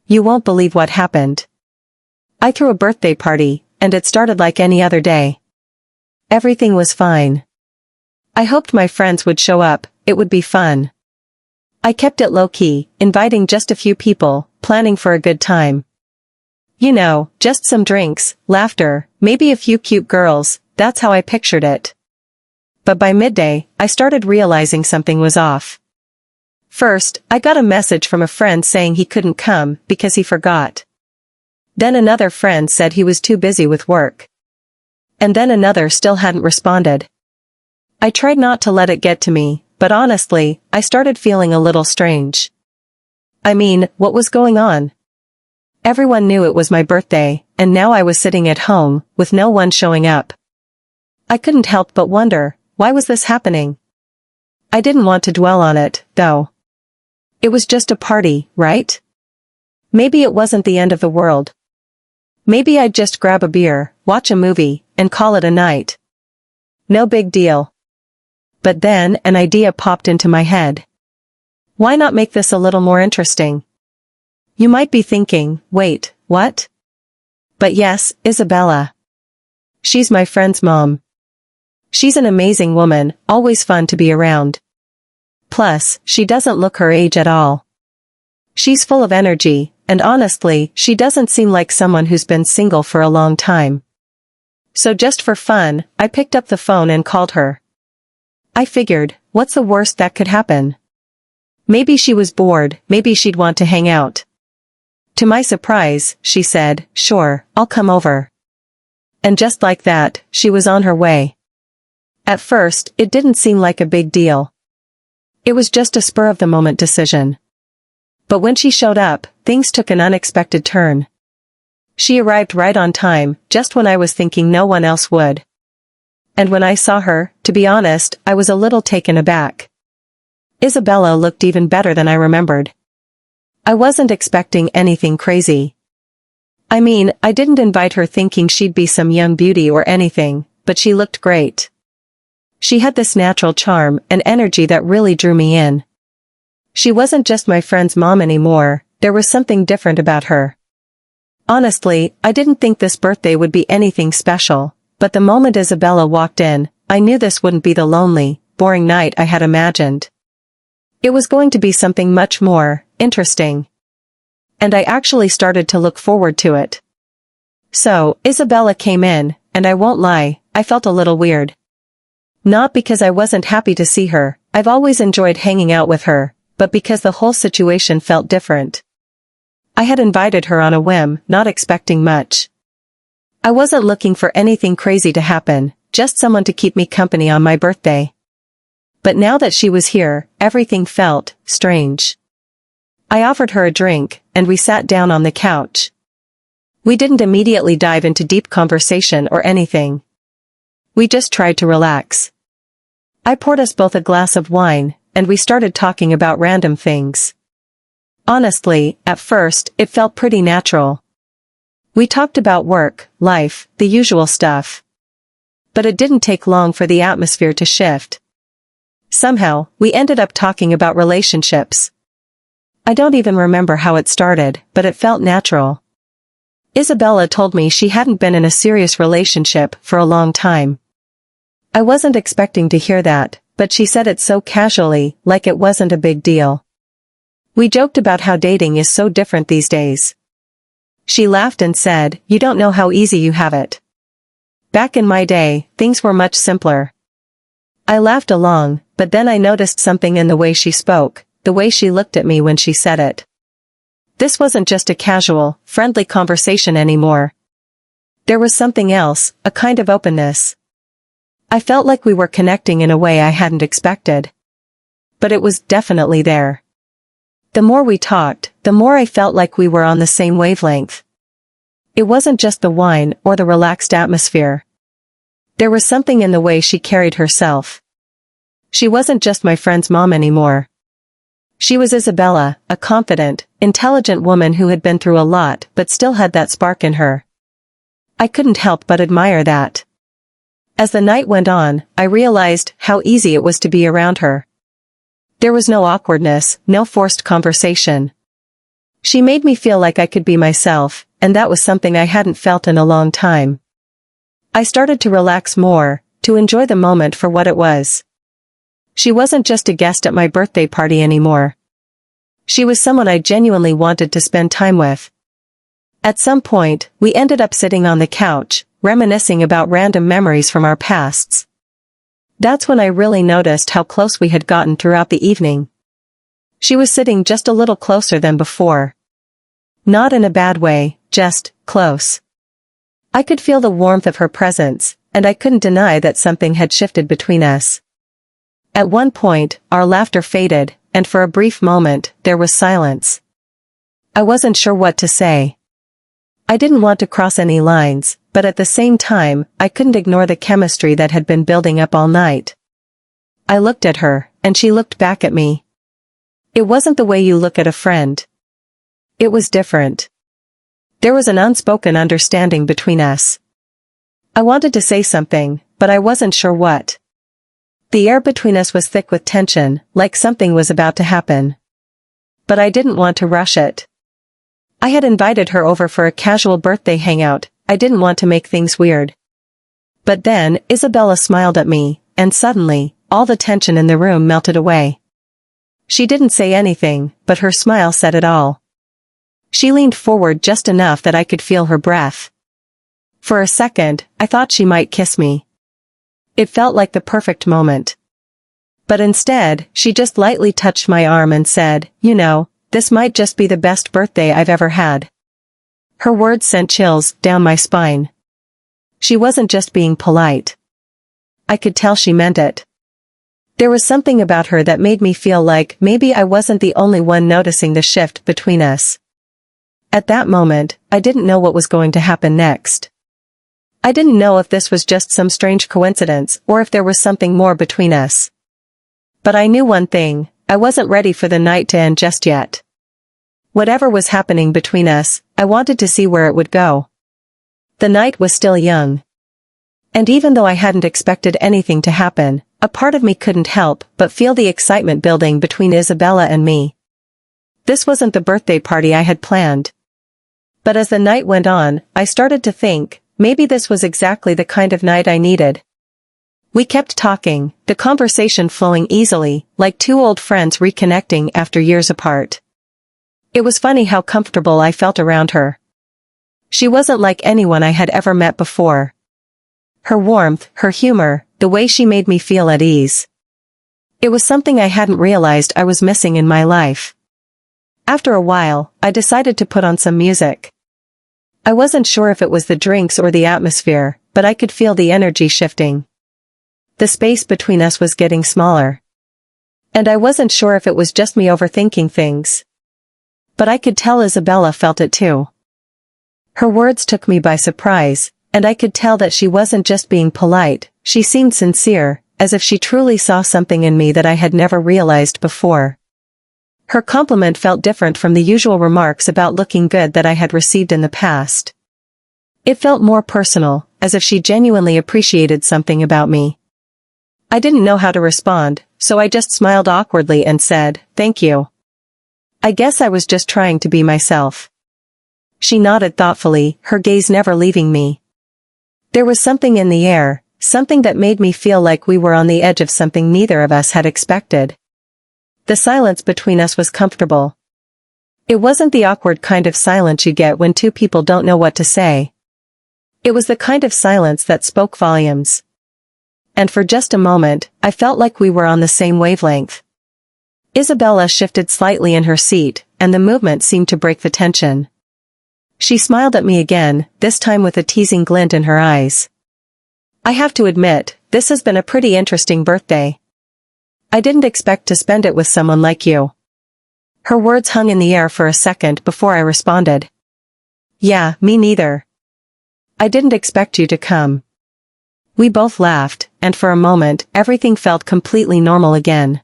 You won't believe what happened. I threw a birthday party, and it started like any other day. Everything was fine. I hoped my friends would show up, it would be fun. I kept it low-key, inviting just a few people, planning for a good time. You know, just some drinks, laughter, maybe a few cute girls, that's how I pictured it. But by midday, I started realizing something was off. First, I got a message from a friend saying he couldn't come because he forgot. Then another friend said he was too busy with work. And then another still hadn't responded. I tried not to let it get to me, but honestly, I started feeling a little strange. I mean, what was going on? Everyone knew it was my birthday, and now I was sitting at home, with no one showing up. I couldn't help but wonder, why was this happening? I didn't want to dwell on it, though. It was just a party, right? Maybe it wasn't the end of the world. Maybe I'd just grab a beer, watch a movie, and call it a night. No big deal. But then, an idea popped into my head. Why not make this a little more interesting? You might be thinking, wait, what? But yes, Isabella. She's my friend's mom. She's an amazing woman, always fun to be around. Plus, she doesn't look her age at all. She's full of energy, and honestly, she doesn't seem like someone who's been single for a long time. So just for fun, I picked up the phone and called her. I figured, what's the worst that could happen? Maybe she was bored, maybe she'd want to hang out. To my surprise, she said, sure, I'll come over. And just like that, she was on her way. At first, it didn't seem like a big deal. It was just a spur-of-the-moment decision. But when she showed up, things took an unexpected turn. She arrived right on time, just when I was thinking no one else would. And when I saw her, to be honest, I was a little taken aback. Isabella looked even better than I remembered. I wasn't expecting anything crazy. I mean, I didn't invite her thinking she'd be some young beauty or anything, but she looked great. She had this natural charm and energy that really drew me in. She wasn't just my friend's mom anymore, there was something different about her. Honestly, I didn't think this birthday would be anything special, but the moment Isabella walked in, I knew this wouldn't be the lonely, boring night I had imagined. It was going to be something much more interesting. And I actually started to look forward to it. So, Isabella came in, and I won't lie, I felt a little weird. Not because I wasn't happy to see her, I've always enjoyed hanging out with her, but because the whole situation felt different. I had invited her on a whim, not expecting much. I wasn't looking for anything crazy to happen, just someone to keep me company on my birthday. But now that she was here, everything felt strange. I offered her a drink, and we sat down on the couch. We didn't immediately dive into deep conversation or anything. We just tried to relax. I poured us both a glass of wine, and we started talking about random things. Honestly, at first, it felt pretty natural. We talked about work, life, the usual stuff. But it didn't take long for the atmosphere to shift. Somehow, we ended up talking about relationships. I don't even remember how it started, but it felt natural. Isabella told me she hadn't been in a serious relationship for a long time. I wasn't expecting to hear that, but she said it so casually, like it wasn't a big deal. We joked about how dating is so different these days. She laughed and said, "You don't know how easy you have it. Back in my day, things were much simpler." I laughed along, but then I noticed something in the way she spoke, the way she looked at me when she said it. This wasn't just a casual, friendly conversation anymore. There was something else, a kind of openness. I felt like we were connecting in a way I hadn't expected. But it was definitely there. The more we talked, the more I felt like we were on the same wavelength. It wasn't just the wine or the relaxed atmosphere. There was something in the way she carried herself. She wasn't just my friend's mom anymore. She was Isabella, a confident, intelligent woman who had been through a lot but still had that spark in her. I couldn't help but admire that. As the night went on, I realized how easy it was to be around her. There was no awkwardness, no forced conversation. She made me feel like I could be myself, and that was something I hadn't felt in a long time. I started to relax more, to enjoy the moment for what it was. She wasn't just a guest at my birthday party anymore. She was someone I genuinely wanted to spend time with. At some point, we ended up sitting on the couch, reminiscing about random memories from our pasts. That's when I really noticed how close we had gotten throughout the evening. She was sitting just a little closer than before. Not in a bad way, just close. I could feel the warmth of her presence, and I couldn't deny that something had shifted between us. At one point, our laughter faded, and for a brief moment, there was silence. I wasn't sure what to say. I didn't want to cross any lines, but at the same time, I couldn't ignore the chemistry that had been building up all night. I looked at her, and she looked back at me. It wasn't the way you look at a friend. It was different. There was an unspoken understanding between us. I wanted to say something, but I wasn't sure what. The air between us was thick with tension, like something was about to happen. But I didn't want to rush it. I had invited her over for a casual birthday hangout. I didn't want to make things weird. But then, Isabella smiled at me, and suddenly, all the tension in the room melted away. She didn't say anything, but her smile said it all. She leaned forward just enough that I could feel her breath. For a second, I thought she might kiss me. It felt like the perfect moment. But instead, she just lightly touched my arm and said, "You know, this might just be the best birthday I've ever had." Her words sent chills down my spine. She wasn't just being polite. I could tell she meant it. There was something about her that made me feel like maybe I wasn't the only one noticing the shift between us. At that moment, I didn't know what was going to happen next. I didn't know if this was just some strange coincidence or if there was something more between us. But I knew one thing, I wasn't ready for the night to end just yet. Whatever was happening between us, I wanted to see where it would go. The night was still young. And even though I hadn't expected anything to happen, a part of me couldn't help but feel the excitement building between Isabella and me. This wasn't the birthday party I had planned. But as the night went on, I started to think, maybe this was exactly the kind of night I needed. We kept talking, the conversation flowing easily, like two old friends reconnecting after years apart. It was funny how comfortable I felt around her. She wasn't like anyone I had ever met before. Her warmth, her humor, the way she made me feel at ease. It was something I hadn't realized I was missing in my life. After a while, I decided to put on some music. I wasn't sure if it was the drinks or the atmosphere, but I could feel the energy shifting. The space between us was getting smaller. And I wasn't sure if it was just me overthinking things. But I could tell Isabella felt it too. Her words took me by surprise, and I could tell that she wasn't just being polite, she seemed sincere, as if she truly saw something in me that I had never realized before. Her compliment felt different from the usual remarks about looking good that I had received in the past. It felt more personal, as if she genuinely appreciated something about me. I didn't know how to respond, so I just smiled awkwardly and said, "Thank you. I guess I was just trying to be myself." She nodded thoughtfully, her gaze never leaving me. There was something in the air, something that made me feel like we were on the edge of something neither of us had expected. The silence between us was comfortable. It wasn't the awkward kind of silence you get when two people don't know what to say. It was the kind of silence that spoke volumes. And for just a moment, I felt like we were on the same wavelength. Isabella shifted slightly in her seat, and the movement seemed to break the tension. She smiled at me again, this time with a teasing glint in her eyes. "I have to admit, this has been a pretty interesting birthday. I didn't expect to spend it with someone like you." Her words hung in the air for a second before I responded. "Yeah, me neither. I didn't expect you to come." We both laughed, and for a moment, everything felt completely normal again.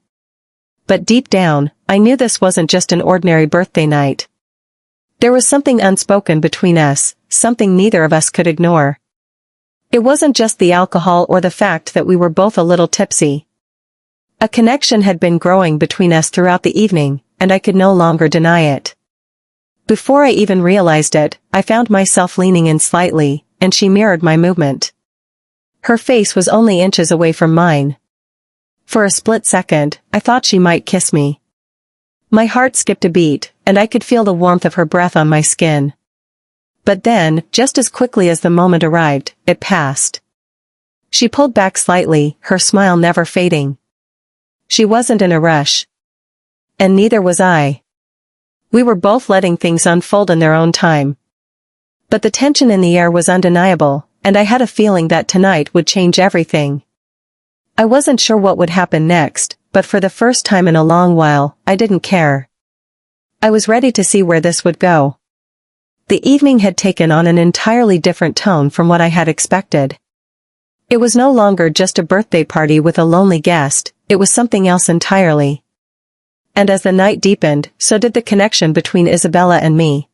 But deep down, I knew this wasn't just an ordinary birthday night. There was something unspoken between us, something neither of us could ignore. It wasn't just the alcohol or the fact that we were both a little tipsy. A connection had been growing between us throughout the evening, and I could no longer deny it. Before I even realized it, I found myself leaning in slightly, and she mirrored my movement. Her face was only inches away from mine. For a split second, I thought she might kiss me. My heart skipped a beat, and I could feel the warmth of her breath on my skin. But then, just as quickly as the moment arrived, it passed. She pulled back slightly, her smile never fading. She wasn't in a rush. And neither was I. We were both letting things unfold in their own time. But the tension in the air was undeniable, and I had a feeling that tonight would change everything. I wasn't sure what would happen next, but for the first time in a long while, I didn't care. I was ready to see where this would go. The evening had taken on an entirely different tone from what I had expected. It was no longer just a birthday party with a lonely guest, it was something else entirely. And as the night deepened, so did the connection between Isabella and me.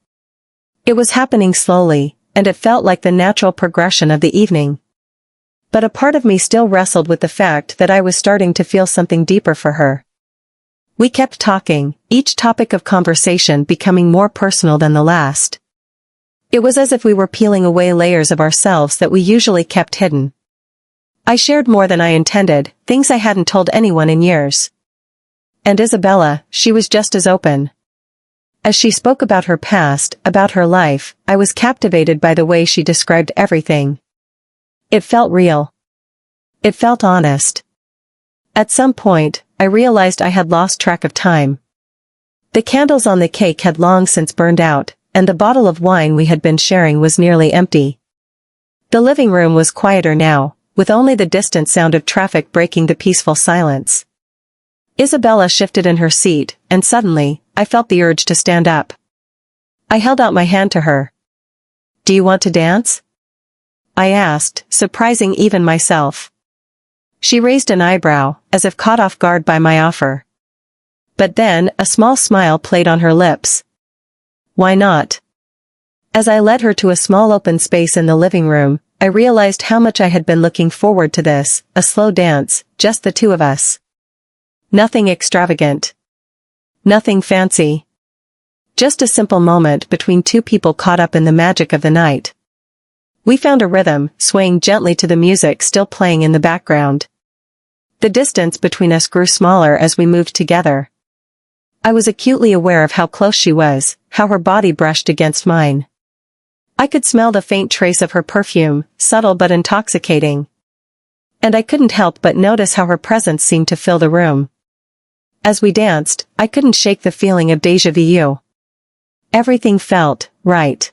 It was happening slowly, and it felt like the natural progression of the evening. But a part of me still wrestled with the fact that I was starting to feel something deeper for her. We kept talking, each topic of conversation becoming more personal than the last. It was as if we were peeling away layers of ourselves that we usually kept hidden. I shared more than I intended, things I hadn't told anyone in years. And Isabella, she was just as open. As she spoke about her past, about her life, I was captivated by the way she described everything. It felt real. It felt honest. At some point, I realized I had lost track of time. The candles on the cake had long since burned out, and the bottle of wine we had been sharing was nearly empty. The living room was quieter now, with only the distant sound of traffic breaking the peaceful silence. Isabella shifted in her seat, and suddenly, I felt the urge to stand up. I held out my hand to her. "Do you want to dance?" I asked, surprising even myself. She raised an eyebrow, as if caught off guard by my offer. But then, a small smile played on her lips. "Why not?" As I led her to a small open space in the living room, I realized how much I had been looking forward to this, a slow dance, just the two of us. Nothing extravagant. Nothing fancy. Just a simple moment between two people caught up in the magic of the night. We found a rhythm, swaying gently to the music still playing in the background. The distance between us grew smaller as we moved together. I was acutely aware of how close she was, how her body brushed against mine. I could smell the faint trace of her perfume, subtle but intoxicating. And I couldn't help but notice how her presence seemed to fill the room. As we danced, I couldn't shake the feeling of déjà vu. Everything felt right.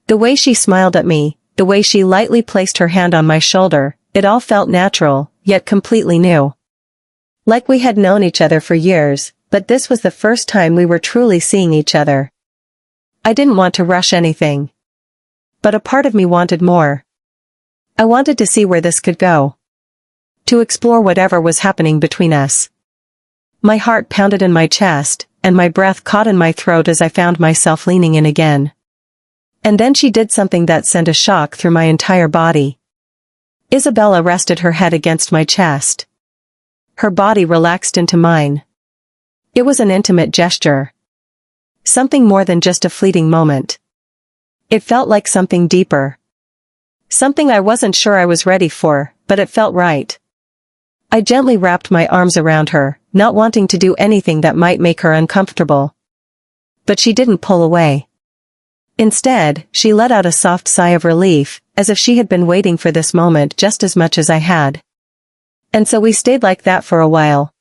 The way she smiled at me, the way she lightly placed her hand on my shoulder, it all felt natural, yet completely new. Like we had known each other for years, but this was the first time we were truly seeing each other. I didn't want to rush anything. But a part of me wanted more. I wanted to see where this could go. To explore whatever was happening between us. My heart pounded in my chest, and my breath caught in my throat as I found myself leaning in again. And then she did something that sent a shock through my entire body. Isabella rested her head against my chest. Her body relaxed into mine. It was an intimate gesture. Something more than just a fleeting moment. It felt like something deeper. Something I wasn't sure I was ready for, but it felt right. I gently wrapped my arms around her, not wanting to do anything that might make her uncomfortable. But she didn't pull away. Instead, she let out a soft sigh of relief, as if she had been waiting for this moment just as much as I had. And so we stayed like that for a while.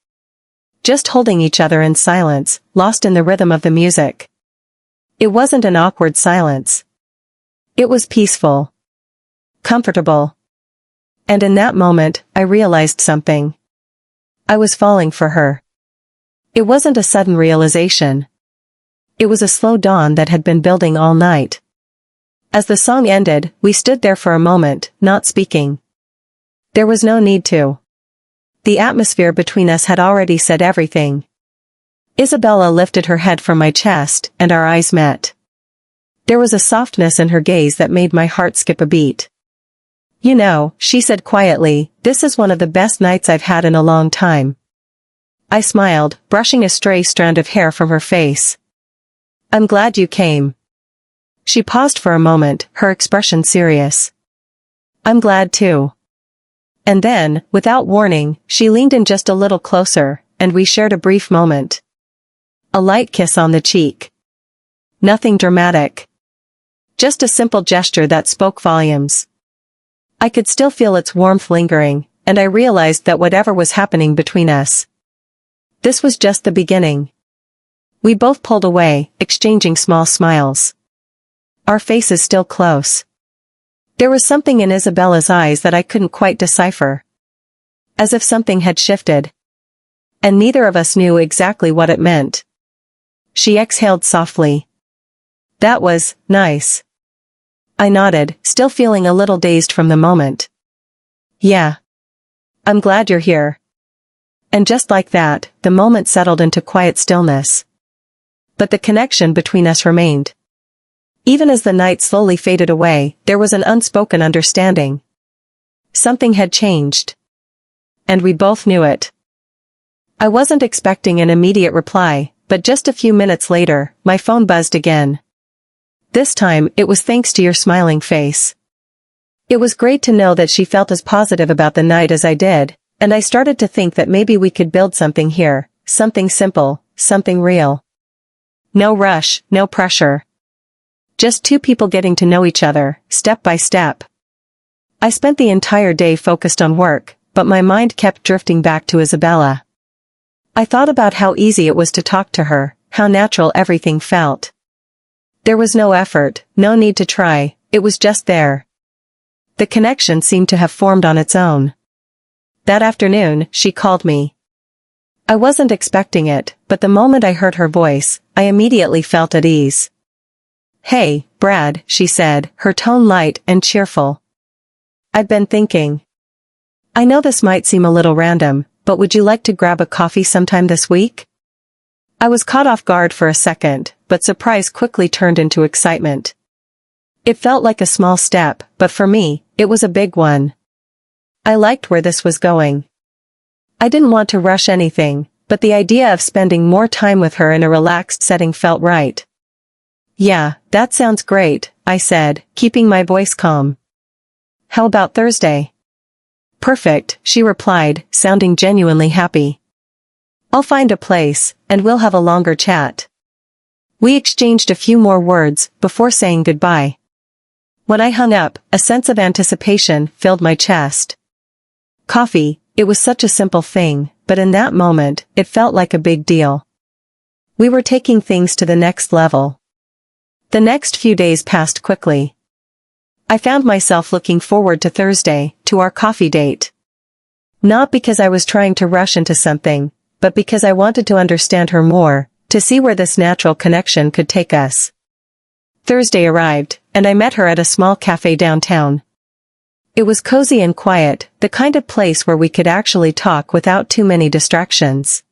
Just holding each other in silence, lost in the rhythm of the music. It wasn't an awkward silence. It was peaceful. Comfortable. And in that moment, I realized something. I was falling for her. It wasn't a sudden realization. It was a slow dawn that had been building all night. As the song ended, we stood there for a moment, not speaking. There was no need to. The atmosphere between us had already said everything. Isabella lifted her head from my chest, and our eyes met. There was a softness in her gaze that made my heart skip a beat. "You know," she said quietly, "this is one of the best nights I've had in a long time." I smiled, brushing a stray strand of hair from her face. I'm glad you came. She paused for a moment, her expression serious. I'm glad too. And then, without warning, she leaned in just a little closer, and we shared a brief moment. A light kiss on the cheek. Nothing dramatic. Just a simple gesture that spoke volumes. I could still feel its warmth lingering, and I realized that whatever was happening between us, this was just the beginning. We both pulled away, exchanging small smiles. Our faces still close. There was something in Isabella's eyes that I couldn't quite decipher. As if something had shifted. And neither of us knew exactly what it meant. She exhaled softly. That was nice. I nodded, still feeling a little dazed from the moment. Yeah. I'm glad you're here. And just like that, the moment settled into quiet stillness. But the connection between us remained. Even as the night slowly faded away, there was an unspoken understanding. Something had changed. And we both knew it. I wasn't expecting an immediate reply, but just a few minutes later, my phone buzzed again. This time, it was thanks to your smiling face. It was great to know that she felt as positive about the night as I did, and I started to think that maybe we could build something here, something simple, something real. No rush, no pressure. Just two people getting to know each other, step by step. I spent the entire day focused on work, but my mind kept drifting back to Isabella. I thought about how easy it was to talk to her, how natural everything felt. There was no effort, no need to try, it was just there. The connection seemed to have formed on its own. That afternoon, she called me. I wasn't expecting it, but the moment I heard her voice, I immediately felt at ease. Hey, Brad, she said, her tone light and cheerful. I've been thinking. I know this might seem a little random, but would you like to grab a coffee sometime this week? I was caught off guard for a second, but surprise quickly turned into excitement. It felt like a small step, but for me, it was a big one. I liked where this was going. I didn't want to rush anything, but the idea of spending more time with her in a relaxed setting felt right. Yeah, that sounds great, I said, keeping my voice calm. How about Thursday? Perfect, she replied, sounding genuinely happy. I'll find a place, and we'll have a longer chat. We exchanged a few more words, before saying goodbye. When I hung up, a sense of anticipation filled my chest. Coffee, it was such a simple thing, but in that moment, it felt like a big deal. We were taking things to the next level. The next few days passed quickly. I found myself looking forward to Thursday, to our coffee date. Not because I was trying to rush into something, but because I wanted to understand her more, to see where this natural connection could take us. Thursday arrived, and I met her at a small cafe downtown. It was cozy and quiet, the kind of place where we could actually talk without too many distractions.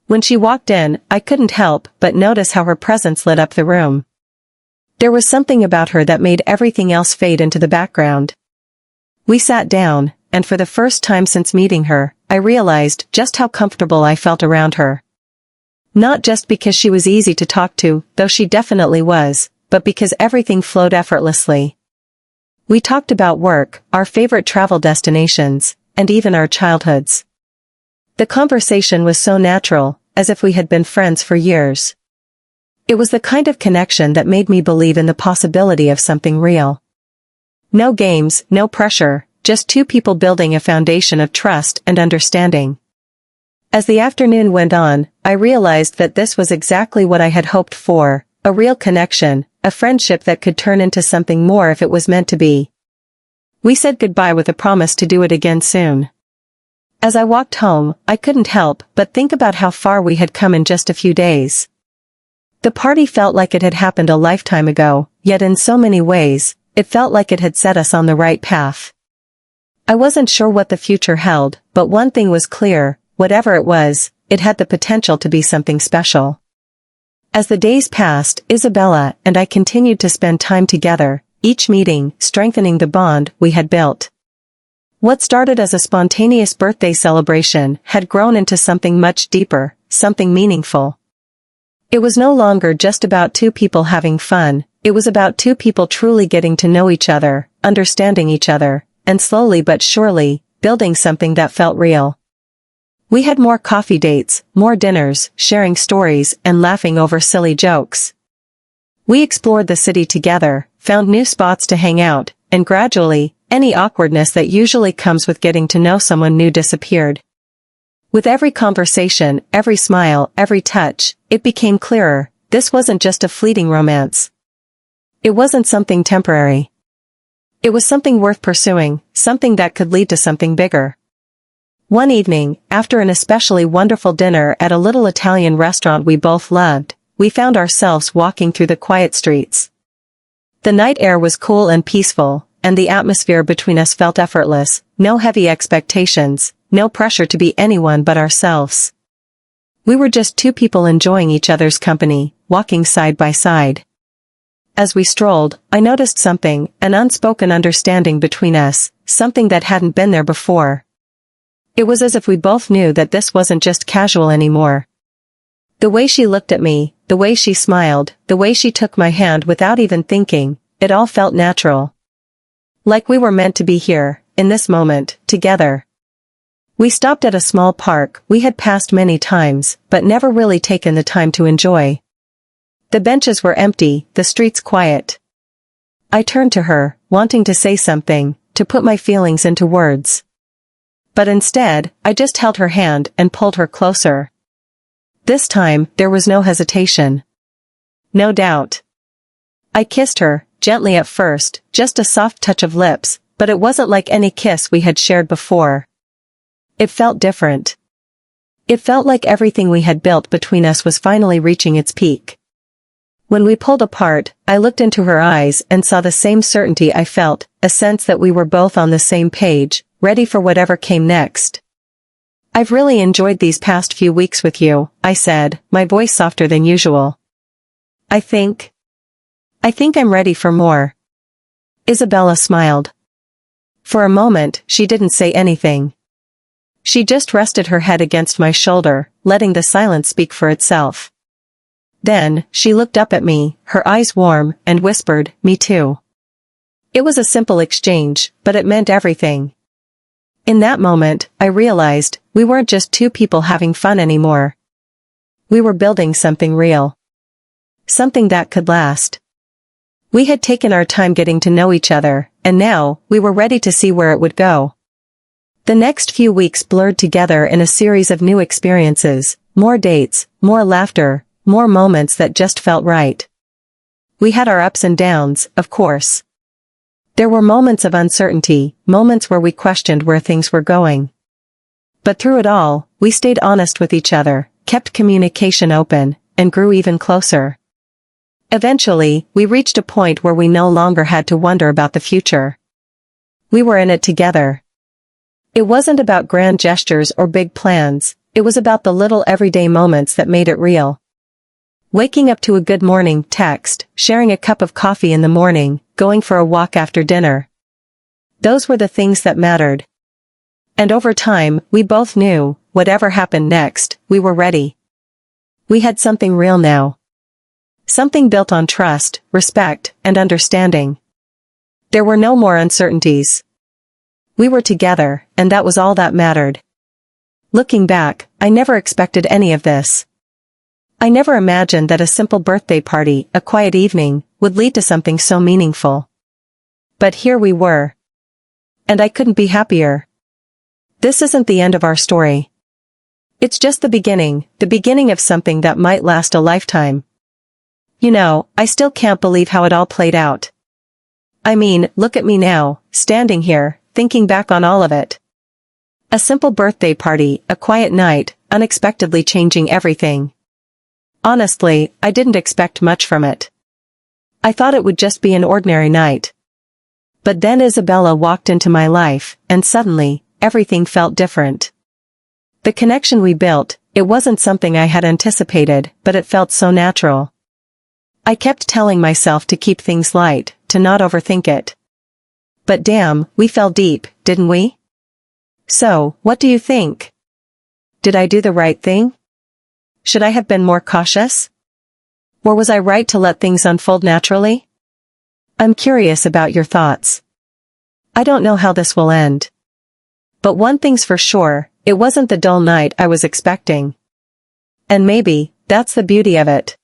When she walked in, I couldn't help but notice how her presence lit up the room. There was something about her that made everything else fade into the background. We sat down, and for the first time since meeting her, I realized just how comfortable I felt around her. Not just because she was easy to talk to, though she definitely was, but because everything flowed effortlessly. We talked about work, our favorite travel destinations, and even our childhoods. The conversation was so natural, as if we had been friends for years. It was the kind of connection that made me believe in the possibility of something real. No games, no pressure, just two people building a foundation of trust and understanding. As the afternoon went on, I realized that this was exactly what I had hoped for, a real connection, a friendship that could turn into something more if it was meant to be. We said goodbye with a promise to do it again soon. As I walked home, I couldn't help but think about how far we had come in just a few days. The party felt like it had happened a lifetime ago, yet in so many ways, it felt like it had set us on the right path. I wasn't sure what the future held, but one thing was clear, whatever it was, it had the potential to be something special. As the days passed, Isabella and I continued to spend time together, each meeting strengthening the bond we had built. What started as a spontaneous birthday celebration had grown into something much deeper, something meaningful. It was no longer just about two people having fun, it was about two people truly getting to know each other, understanding each other, and slowly but surely, building something that felt real. We had more coffee dates, more dinners, sharing stories and laughing over silly jokes. We explored the city together, found new spots to hang out, and gradually, any awkwardness that usually comes with getting to know someone new disappeared. With every conversation, every smile, every touch, it became clearer, this wasn't just a fleeting romance. It wasn't something temporary. It was something worth pursuing, something that could lead to something bigger. One evening, after an especially wonderful dinner at a little Italian restaurant we both loved, we found ourselves walking through the quiet streets. The night air was cool and peaceful, and the atmosphere between us felt effortless, no heavy expectations, no pressure to be anyone but ourselves. We were just two people enjoying each other's company, walking side by side. As we strolled, I noticed something, an unspoken understanding between us, something that hadn't been there before. It was as if we both knew that this wasn't just casual anymore. The way she looked at me, the way she smiled, the way she took my hand without even thinking, it all felt natural. Like we were meant to be here, in this moment, together. We stopped at a small park we had passed many times, but never really taken the time to enjoy. The benches were empty, the streets quiet. I turned to her, wanting to say something, to put my feelings into words. But instead, I just held her hand and pulled her closer. This time, there was no hesitation. No doubt. I kissed her, gently at first, just a soft touch of lips, but it wasn't like any kiss we had shared before. It felt different. It felt like everything we had built between us was finally reaching its peak. When we pulled apart, I looked into her eyes and saw the same certainty I felt, a sense that we were both on the same page, ready for whatever came next. I've really enjoyed these past few weeks with you, I said, my voice softer than usual. I think I'm ready for more. Isabella smiled. For a moment, she didn't say anything. She just rested her head against my shoulder, letting the silence speak for itself. Then, she looked up at me, her eyes warm, and whispered, "Me too." It was a simple exchange, but it meant everything. In that moment, I realized, we weren't just two people having fun anymore. We were building something real. Something that could last. We had taken our time getting to know each other, and now, we were ready to see where it would go. The next few weeks blurred together in a series of new experiences, more dates, more laughter, more moments that just felt right. We had our ups and downs, of course. There were moments of uncertainty, moments where we questioned where things were going. But through it all, we stayed honest with each other, kept communication open, and grew even closer. Eventually, we reached a point where we no longer had to wonder about the future. We were in it together. It wasn't about grand gestures or big plans, it was about the little everyday moments that made it real. Waking up to a good morning text, sharing a cup of coffee in the morning, going for a walk after dinner. Those were the things that mattered. And over time, we both knew, whatever happened next, we were ready. We had something real now. Something built on trust, respect, and understanding. There were no more uncertainties. We were together, and that was all that mattered. Looking back, I never expected any of this. I never imagined that a simple birthday party, a quiet evening, would lead to something so meaningful. But here we were. And I couldn't be happier. This isn't the end of our story. It's just the beginning of something that might last a lifetime. You know, I still can't believe how it all played out. I mean, look at me now, standing here, thinking back on all of it. A simple birthday party, a quiet night, unexpectedly changing everything. Honestly, I didn't expect much from it. I thought it would just be an ordinary night. But then Isabella walked into my life, and suddenly, everything felt different. The connection we built, it wasn't something I had anticipated, but it felt so natural. I kept telling myself to keep things light, to not overthink it. But damn, we fell deep, didn't we? So, what do you think? Did I do the right thing? Should I have been more cautious? Or was I right to let things unfold naturally? I'm curious about your thoughts. I don't know how this will end. But one thing's for sure, it wasn't the dull night I was expecting. And maybe, that's the beauty of it.